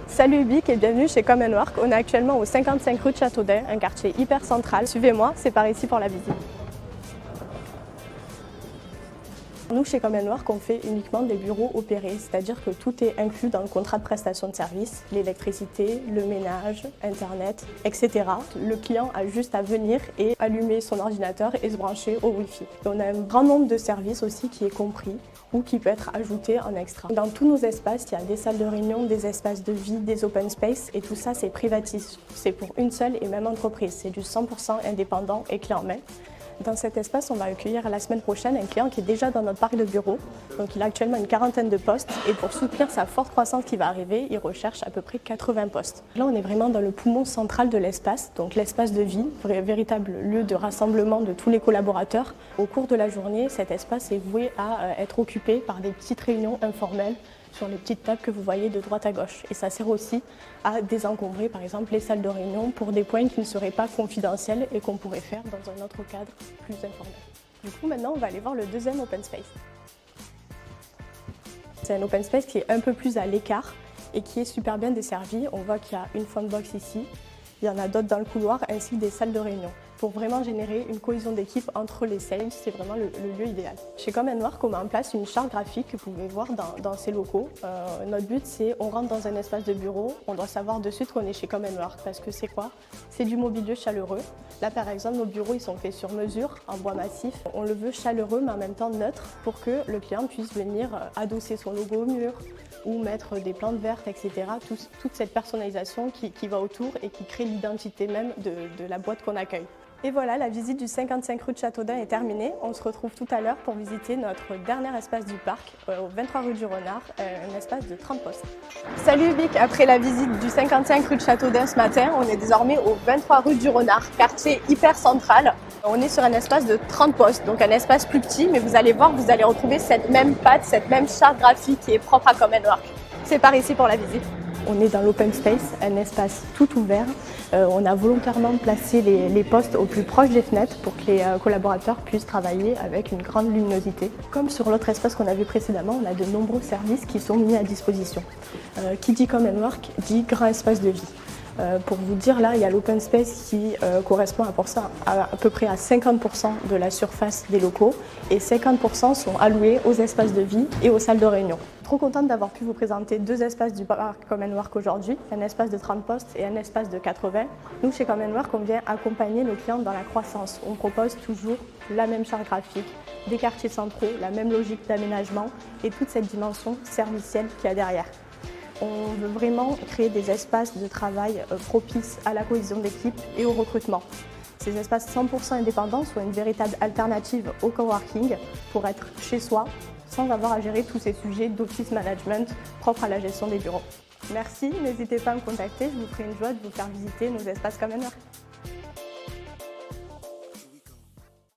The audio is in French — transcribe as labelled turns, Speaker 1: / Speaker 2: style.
Speaker 1: Salut Ubique et bienvenue chez Come & Work. On est actuellement au 55 rue de Châteaudun, un quartier hyper central. Suivez-moi, c'est par ici pour la visite. Nous, chez Come & Work, on fait uniquement des bureaux opérés, c'est-à-dire que tout est inclus dans le contrat de prestation de service, l'électricité, le ménage, Internet, etc. Le client a juste à venir et allumer son ordinateur et se brancher au Wi-Fi. On a un grand nombre de services aussi qui est compris ou qui peut être ajouté en extra. Dans tous nos espaces, il y a des salles de réunion, des espaces de vie, des open space et tout ça, c'est privatisé. C'est pour une seule et même entreprise. C'est du 100% indépendant et clé en main. Dans cet espace, on va accueillir la semaine prochaine un client qui est déjà dans notre parc de bureaux. Donc il a actuellement une quarantaine de postes et pour soutenir sa forte croissance qui va arriver, il recherche à peu près 80 postes. Là, on est vraiment dans le poumon central de l'espace, donc l'espace de vie, véritable lieu de rassemblement de tous les collaborateurs. Au cours de la journée, cet espace est voué à être occupé par des petites réunions informelles sur les petites tables que vous voyez de droite à gauche. Et ça sert aussi à désencombrer par exemple les salles de réunion pour des points qui ne seraient pas confidentiels et qu'on pourrait faire dans un autre cadre plus informel. Du coup maintenant on va aller voir le deuxième open space. C'est un open space qui est un peu plus à l'écart et qui est super bien desservi. On voit qu'il y a une phonebox ici, il y en a d'autres dans le couloir ainsi que des salles de réunion. Pour vraiment générer une cohésion d'équipe entre les sales, c'est vraiment le lieu idéal. Chez Come & Work, on met en place une charte graphique que vous pouvez voir dans ces locaux. Notre but, c'est on rentre dans un espace de bureau, on doit savoir de suite qu'on est chez Come & Work parce que c'est quoi? C'est du mobilier chaleureux. Là, par exemple, nos bureaux, ils sont faits sur mesure, en bois massif. On le veut chaleureux, mais en même temps neutre pour que le client puisse venir adosser son logo au mur ou mettre des plantes vertes, etc. Toute cette personnalisation qui va autour et qui crée l'identité même de la boîte qu'on accueille. Et voilà, la visite du 55 rue de Châteaudun est terminée. On se retrouve tout à l'heure pour visiter notre dernier espace du parc, au 23 rue du Renard, un espace de 30 postes. Salut Ubique, après la visite du 55 rue de Châteaudun ce matin, on est désormais au 23 rue du Renard, quartier hyper central. On est sur un espace de 30 postes, donc un espace plus petit, mais vous allez voir, vous allez retrouver cette même patte, cette même charte graphique qui est propre à Come & Work. C'est par ici pour la visite. On est dans l'open space, un espace tout ouvert. On a volontairement placé les postes au plus proche des fenêtres pour que les collaborateurs puissent travailler avec une grande luminosité. Comme sur l'autre espace qu'on a vu précédemment, on a de nombreux services qui sont mis à disposition. Qui dit Come & Work dit grand espace de vie. Pour vous dire, là, il y a l'open space qui correspond à peu près à 50% de la surface des locaux et 50% sont alloués aux espaces de vie et aux salles de réunion. Trop contente d'avoir pu vous présenter deux espaces du parc Come & Work aujourd'hui, un espace de 30 postes et un espace de 80. Nous, chez Come & Work, on vient accompagner nos clients dans la croissance. On propose toujours la même charte graphique, des quartiers centraux, la même logique d'aménagement et toute cette dimension servicielle qu'il y a derrière. On veut vraiment créer des espaces de travail propices à la cohésion d'équipe et au recrutement. Ces espaces 100% indépendants sont une véritable alternative au coworking pour être chez soi sans avoir à gérer tous ces sujets d'office management propres à la gestion des bureaux. Merci, n'hésitez pas à me contacter, je vous ferai une joie de vous faire visiter nos espaces Come & Work.